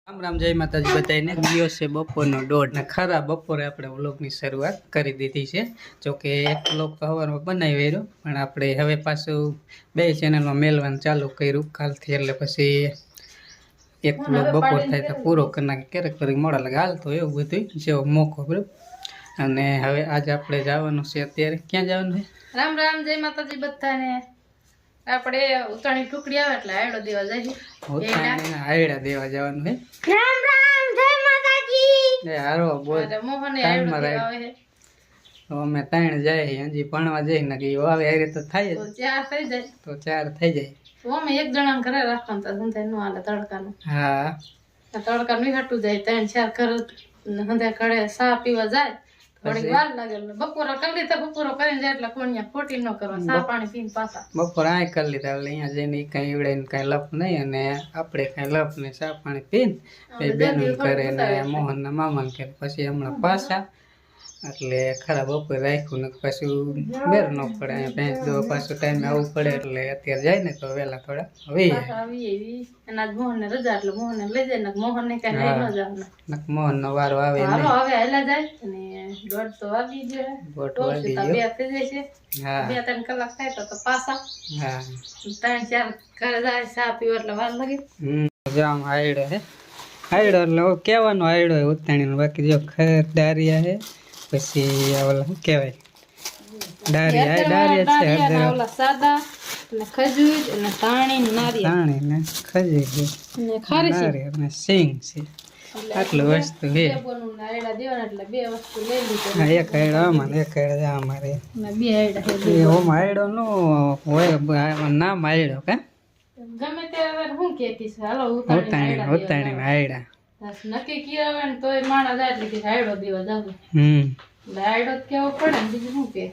રામ રામ જય માતાજી બધાને ગયો છે બપોરનો 1:30 ને ખરા બપોરે આપણે વ્લોગની શરૂઆત કરી દીધી છે જોકે એક વ્લોગ તો સવારમાં બનાવી રહ્યો પણ આપણે હવે પાછું બે ચેનલમાં મેલવાનું ચાલુ કર્યું કાલથી એટલે પછી એક વ્લોગ બપોર થાય તો પૂરો કરી નાખે ક્યારેક ક્યારેક મોડા લાગે હાલ તો એવું બધું જેવો મોકો બરાબર અને હવે આજે આપણે જવાનું છે અત્યારે ક્યાં જવાનું છે રામ રામ જય માતાજી બધાને આપણે ઉતાણી ટુકડી આવે એટલે આયડો દેવા જઈએ ઉતાણીના આયડા દેવા જવાનું છે રામ રામ જય માતાજી એ હારો બોલ મોહને આયડો દેવા આવે તો અમે ત્રણ જાય હજી ભણવા જઈ ને કે વાવે હારે તો થાય તો ચાર થઈ જાય તો 4 થઈ જાય તો અમે એક જણા ઘરે રાખવાનું તો સંધે નો હાલે તડકાનું હા તડકાનું હટું જાય 3-4 ઘર સંધે ઘરે સા પીવા જાય થોડી વાર લાગે બપોરો કરી લીધા બપોરો કરીને જાય એટલે કોણિયા ખોટી ન કરવા સા પાણી પીને પાછા બપોર આ કરી લીધા એટલે અહીંયા જઈને કઈ ઈવડે ને કઈ લપ નહીં અને આપણે કઈ લપ ને ચા પાણી પીને એ બેન કરે ને મોહન ના મામા કરે પછી હમણાં પાછા એટલે ખરા બપોર રાખ્યું ને પાછું બેર ન પડે અહીંયા ભેંસ દો પાછું ટાઈમે આવવું પડે એટલે અત્યારે જાય ને તો વહેલા થોડા આવી એના મોહન ને રજા એટલે મોહન ને લઈ જાય ને મોહન ને કઈ લઈ ન જવાનું મોહન નો વારો આવે હાલો હવે હેલા જાય અને 1:30 તો વાગી ગયો બોટ વાગી ગયો 2 થઈ જાય છે હા 2-3 કલાક થાય તો પાછા હા 3-4 ઘરે જાય ચા પીવા એટલે વાર લાગે જામ આયડો હે આયડો એટલે કેવાનો આયડો હે ઉતાણીનો બાકી જો ખરદારિયા હે પછી ઓલા શું કહેવાય ડારિયા છે ઓલા સાદા અને ખજૂર અને તાણી નારિયેળ ને ખજૂર ને ખારી અને સિંગ છે આટલું વસ્તુ છે આયડા દેવાના એટલે બે વસ્તુ લઈ લીધી હા એક આયડો આમાં એક આયડો અમારે અને બે આયડા એ ઓમ આયડો નો હોય નામ આયડો કે ગમે તે હવે હું કહેતી છે હાલો ઉતાણી આયડા નક્કી કીરાવે ને તોય માણા જાય એટલે કે આયડો દેવા જાવ એટલે આયડો કેવો પડે ને બીજું શું કે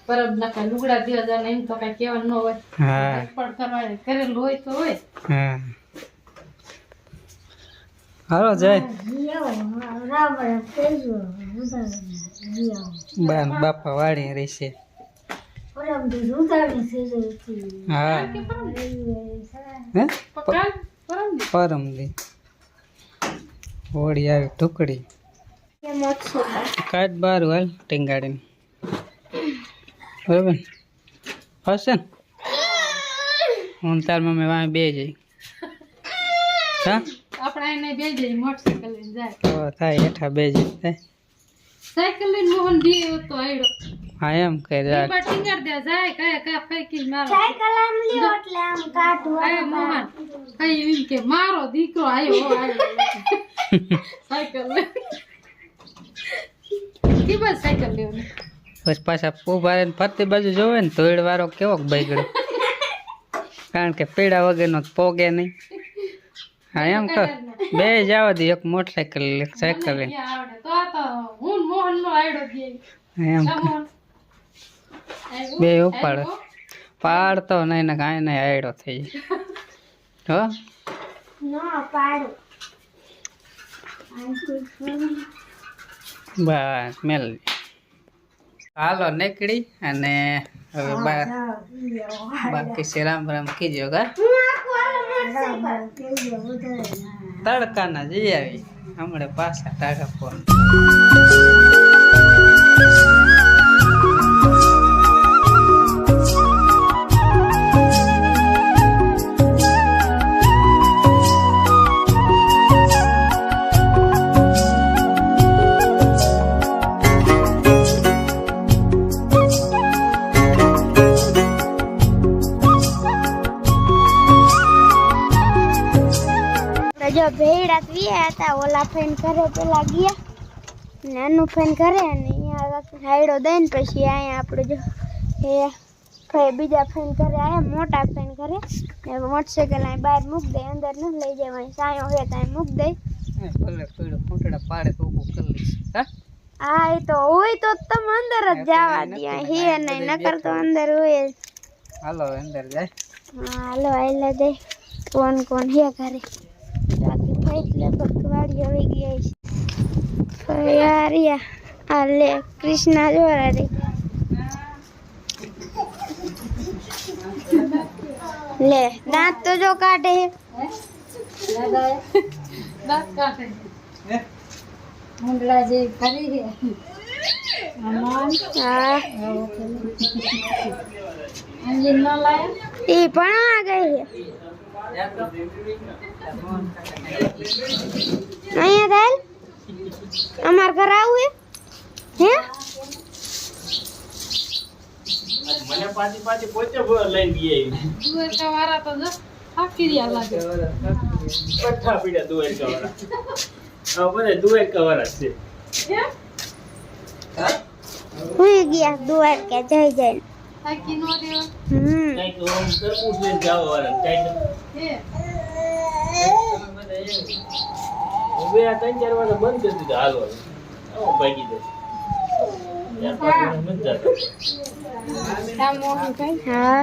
પરબ ના લુગડા દેવા જાય એમ તો કઈ કેવાનું ન હોય હા પણ કરવાનું કરેલું હોય તો હોય હા હાલો જાય બાપા વાળી રહેશે હા પરમદી હોળી આવી ટુકડી કાઢ બાર હાલ ટીંગાડીને બરાબર હશે ને હું તાર મમ્મી વાં બે જઈ હા આપણે એને બે જઈ મોટરસાઇકલ લઈને જાય તો થાય હેઠા બે જઈ થાય સાયકલ લઈને મોહન દે તો આયડો હા એમ કહે જાય ટીંગાડ દે જાય કયા કયા ફેંકી મારો સાયકલ આમ લ્યો એટલે આમ કાઢવા મોહન કઈ એમ કે મારો દીકરો આવ્યો સાયકલ લે કી બસ સાયકલ લેવું બસ પાછા ઉભા રહીને ફરતી બાજુ જોવે ને તોડ વાળો કેવો બગડ્યો કારણ કે પીડા વગરનો પોગે નહીં હા એમ કર બે જવા દે એક મોટરસાઇકલ એક સાયકલ લઈને એમ બે ઉપાડે પાડતો નહીં ને કાંઈ નહીં આયડો થઈ જાય બસ મેલ હાલો નીકળી અને હવે બાકી છે રામ રામ કીજો કા તડકાના જઈ આવી હમણાં પાછા ટાઢા ફોન જો ભેડા ગયા હતા ઓલા ફેન ઘરે પેલા ગયા નાનું ફેન ઘરે અને અહીંયા હાઈડો દઈને પછી અહીંયા આપણે જો એ બીજા ફેન ઘરે આવ્યા મોટા ફેન ઘરે મોટરસાઇકલ અહીં બહાર મૂકી દે અંદર ન લઈ જવાય સાયો હોય ત્યાં મૂકી દઈ ભલે થોડો ફૂટડા પાડે તો ઊભું કરી લઈશ હા એ તો હોય તો તમે અંદર જ જવા દે હે નહીં નકર તો અંદર હોય જ હાલો અંદર જાય હા હાલો આયલા જાય કોણ હે ઘરે એટલે ભગવાડી આવી ગયા છે યાર આ લે કૃષ્ણા જોરા રે ले दांत तो जो काटे है દાંત કાઢે હે? મુંડલા જે કરી છે અમાર હા અંજી ન લાયા એ પણ આ ગઈ છે અહીંયા થાય અમાર ઘર આવું હે મને પાછી પાછી પોતે લઈને ગઈ દુવેર કા વારા તો જો થાકી રહ્યા લાગે પઠ્ઠા પીડ્યા દુવેર કવાળા આ બધા દુવેર કવાળા છે હે હુઈ ગયા દુવાર કે જઈ જઈને થાકી નો રહ્યો કઈક ઓમ તરબૂચ લઈને જાવ વાળા કઈક હે હવે આ 3-4 વાર બંધ કરી દીધું હાલવાનું ભાગી દે યાર પાછું મત જાતો કામ મોહન કઈ હા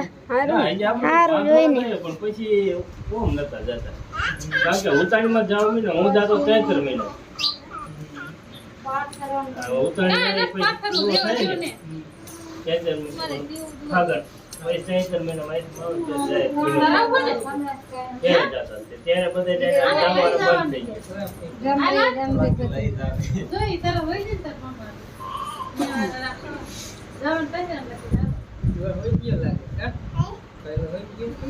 સારું જોઈને પણ પછી ઓમ નતા જતા કારણ કે ઉતાણીમાં જાવ ને હું જાતો 73 મહિના ઉતાણી પાથર દેવા જો ને આગળ પછી 73 મહિના માં જાય બરાબર ને ત્યારે જતા ત્યારે બધે જવાનું બંધ થઈ ગયું જોઈ તારો હોય ને તાર મામા જાવન પૈસા નથી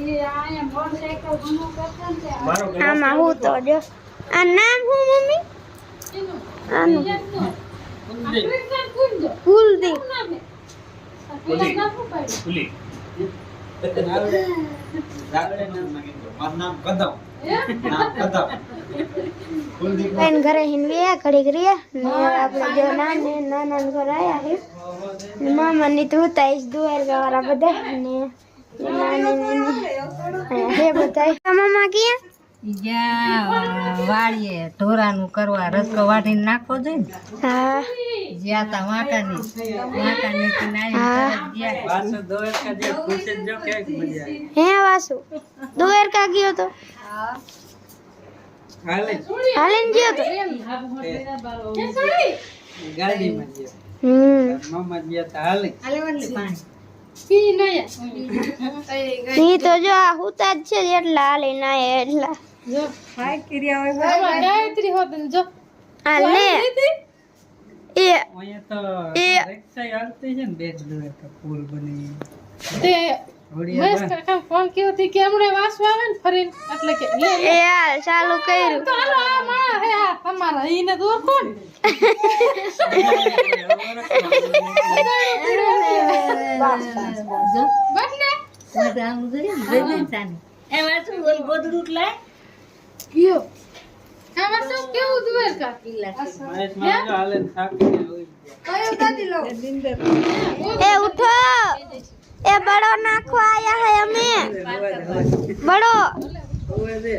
એ આયા મોટરસાઇકલ ઘણું કરતા ને મારો આમાં હું તો જો આ નામ હું મમ્મી આનું કુલદીપ ખુલી બેન ઘરે હિંદવી ઘડીક રહ્યા ને આપણે જો નાના ઘર આયા છે ને મામા ની તો ઉતાઈશ દુવારકા વાળા બધા ને નાની હે બધા મામા ક્યાં વાળીએ ઢોરાનું કરવા રસકો વાટીને નાખવો જોઈએ ને હા જ્યાં તા વાંકાની હા પાછો દ્વારકા જે પૂછે જો કેવી મજા આવી. હે વાસુ દુવારકા ગયો તો હાલે હાલીને ગયો તો ગાડીમાં ગયા. મામા ગયા તા હાલે. પી નયા ઈ તો જો આ હુતા જ છે એટલા હાલીને આયા એટલા જો ગાયત્રી હોત ને જો આ લે એ અહીંયા તો રિક્ષા હાલતી છે ને બે જ દ્વારકા પુલ બની તે હોડિયા મહેશ કાકા ફોન કર્યો હતી કે હમણે વાસવા આવે ને ફરીને એટલે કે લે એ હાલ ચાલુ કર્યું તો હાલો આ માણા હે આ તમારા ઈને દૂર કોણ બદલે કયો આમાં શું કેવું દુવેર કા મહેશ મારો હાલે ને થાકીને હોઈ ગયા. એ ઉઠો એ બડો નાખવા આયા હે અમે બડો હોવે દે.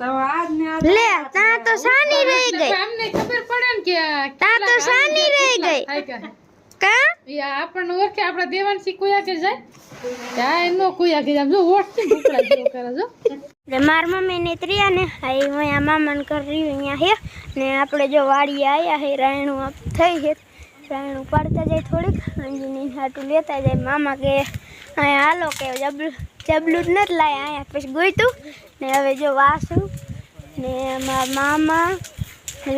હા. લે તા તો સાની રહી ગઈ અમને ખબર પડે ને કે તા તો સાની રહી ગઈ કા આપણને ઓળખે આપડા દેવાંશી કોયા કે જાય ત્યાં એનો કોયા કે જાય જો ઓળખી ભૂકડા જેવો કરે જો એટલે માર મમ્મી ને ત્રિયા ને આઈ અહીંયા મામાન કર રહ્યું અહીંયા હે ને આપણે જો વાડીએ આયા હે રાયણું થઈ હે રાયણું પાડતા જાય થોડીક અંજીની હાટું લેતા જાય મામા કે અહીંયા હાલો કે જબલું જ નથી લાયા અહીંયા પછી ગોઈતું ને હવે જો વાસું ને મારા મામા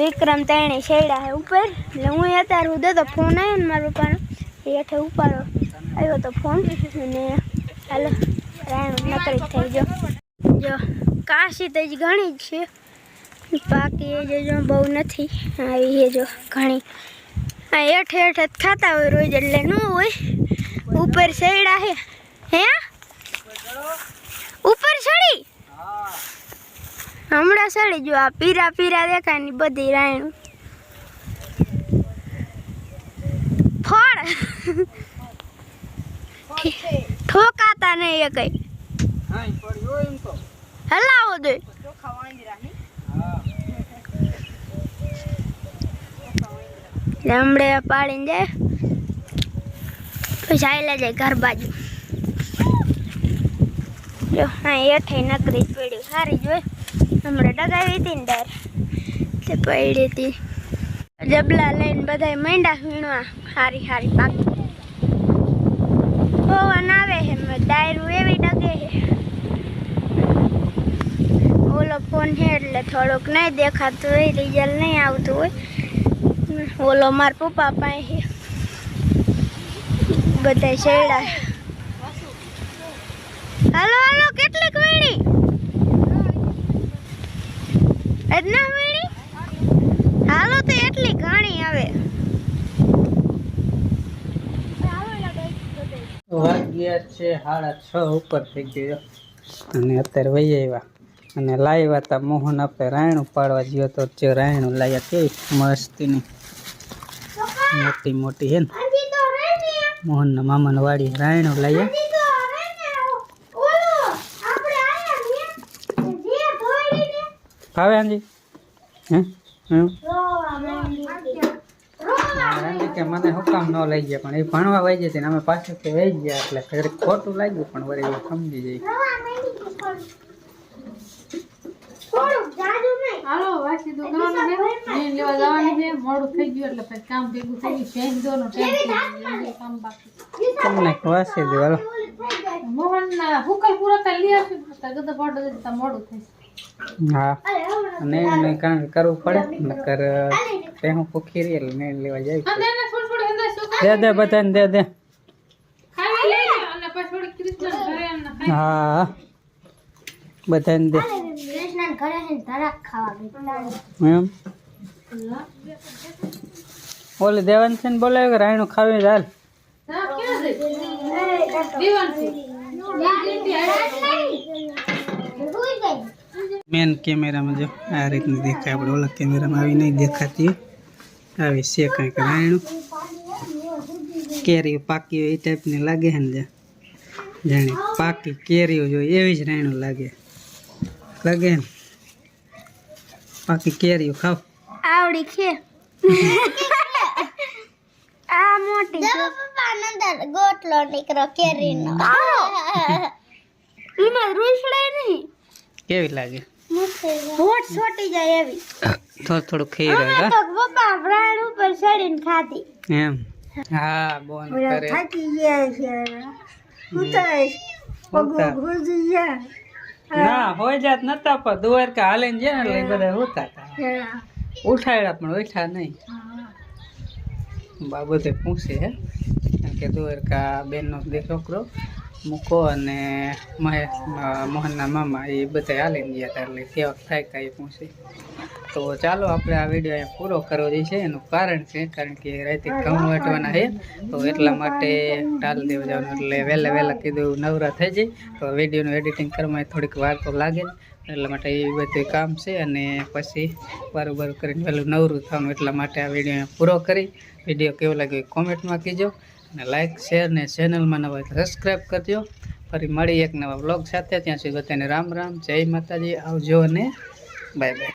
વિક્રમ તેણે છેડા હે ઉપર એટલે હું અત્યારે હું તો ફોન આવ્યો ને મારા પપ્પાનો એ હેઠે ઉપાડો આવ્યો તો ફોન અને હાલો રાયણું નકરી થઈ ગયો જો કાશી તો જ ઘણી જ છે બાકી એ જો બહુ નથી આવી છે જો ઘણી આ હેઠે હેઠે જ ખાતા હોય રોજ એટલે ન હોય ઉપર સૈડા હે હે ઉપર ચડી હમણાં ચડી જો આ પીરા પીરા દેખાય ને બધી રાયણું ફળ ઠોકાતા નહીં એ કઈ હા, ઈ પડ્યો એમ તો. હલાવો દે હમણે પાડીને જાય પછી આયલા જાય ઘર બાજુ જો હા હેઠે નકરી જ પડ્યું સારી જોઈ હમણાં ડગાવી હતી ને ડાર તે પડી હતી જબલા લઈને બધાય માંડા વીણવા હારી હારી પાકી પવન આવે છે ડાયરું એવી ડગે છે ઓલો ફોન છે એટલે થોડુંક નહીં દેખાતું હોય રિઝલ્ટ નહીં આવતું હોય ઓલો માર પપ્પા પાસે છે બધા શેરડા હાલો હાલો કેટલીક વીણી ના વીણી હાલો તો એટલી ઘણી આવે વાગ્યા છે 6:30 ઉપર થઈ ગયો અને અત્યારે વહી આવ્યા અને લાવ્યા હતા મોહન આપણે રાયણું પાડવા ગયો તો જે રાયણું લાવ્યા કેવી મસ્તીની મોટી મોટી હે ને મોહનના મામાના વાડી રાયણું લાવ્યા ભાવે આંજી હે રાંધી કે મને હુકામ ન લઈ ગયા પણ એ ભણવા વહી જતી ને અમે પાછળથી વહી ગયા એટલે ઘડીક ખોટું લાગ્યું પણ વળી એ સમજી જાય હાલો વાસી દુકાન છે મેં લેવા જવાની છે મોડું થઈ ગયું એટલે પછી કામ ભેગું થઈ ગયું ચેન્જ દોનો ટાઈમ કામ બાકી તમને વાસી દો હાલો મોહન ના હુકલ પૂરા કરી લ્યા છે ગદા પાડો જતા મોડું થઈ હા અને એને કારણ કરવું પડે નકર તે હું ભૂખી રહી એટલે મેં લેવા જાય અને એને થોડી થોડી અંદર શું દે બધાને દે ખાવી લઈ લે અને પછી થોડી ક્રિસ્મસ ઘરે એમને ખાઈ હા બધાને દે કૃષ્ણ ઘરે છે ધરાક ખાવા એમ ઓલે દેવાન છે ને બોલાવ્યો કે રાયણું ખાવી હાલ હા ક્યાં છે દીવાન છે મેન કેમેરામાં જો આ રીતની દેખાય આપણે ઓલા કેમેરામાં આવી નહીં દેખાતી આવી છે કંઈક રાયણું કેરીઓ પાકી હોય એ ટાઈપની લાગે છે ને જાણે પાકી કેરીઓ જોઈએ એવી જ રાયણું લાગે ને પાકી કેરીઓ ખાવ આવડી છે આ મોટી જો પપ્પા અંદર ગોટલો નીકળો કેરીનો એમાં રૂસડે નહીં કેવી લાગે હોટ છોટી જાય એવી થોડું ખાઈ અમે રહ્યો તો પપ્પા પ્રાણ ઉપર ચડીને ખાધી એમ હા બોન કરે થાકી ગયા છે ઉતાઈશ પગો ભૂજી ગયા ના હોય જાત નતા પણ દ્વારકા હાલીને જાય ને એટલે બધા હોતા હતા ઉઠાડ્યા પણ ઉઠા નહીં બાબતે પૂછે હે કે દ્વારકા બેનનો છોકરો મૂકો અને મહેશ મોહનના મામા એ બધા હાલીને ગયા હતા એટલે કેવાક થાય કાંઈ પૂછે તો ચાલો આપણે આ વિડીયો અહીંયા પૂરો કરવો જે છે એનું કારણ છે કારણ કે રાતે ઘઉં વાટવાના છે તો એટલા માટે ટાલ દેવા જવાનું એટલે વહેલા કીધું નવરા થઈ જાય તો વિડીયોનું એડિટિંગ કરવામાં થોડીક વાર તો લાગે એટલા માટે એ બધું કામ છે અને પછી બરોબર કરીને વહેલું નવરું થવાનું એટલા માટે આ વિડીયો પૂરો કરી વિડીયો કેવો લાગ્યો કોમેન્ટમાં કહેજો અને લાઇક શેર ને ચેનલમાં નવા હોય તો સબસ્ક્રાઈબ કરજો ફરી મળી એક નવા વ્લોગ સાથે ત્યાં સુધી બધાને રામ રામ જય માતાજી આવજો અને બાય બાય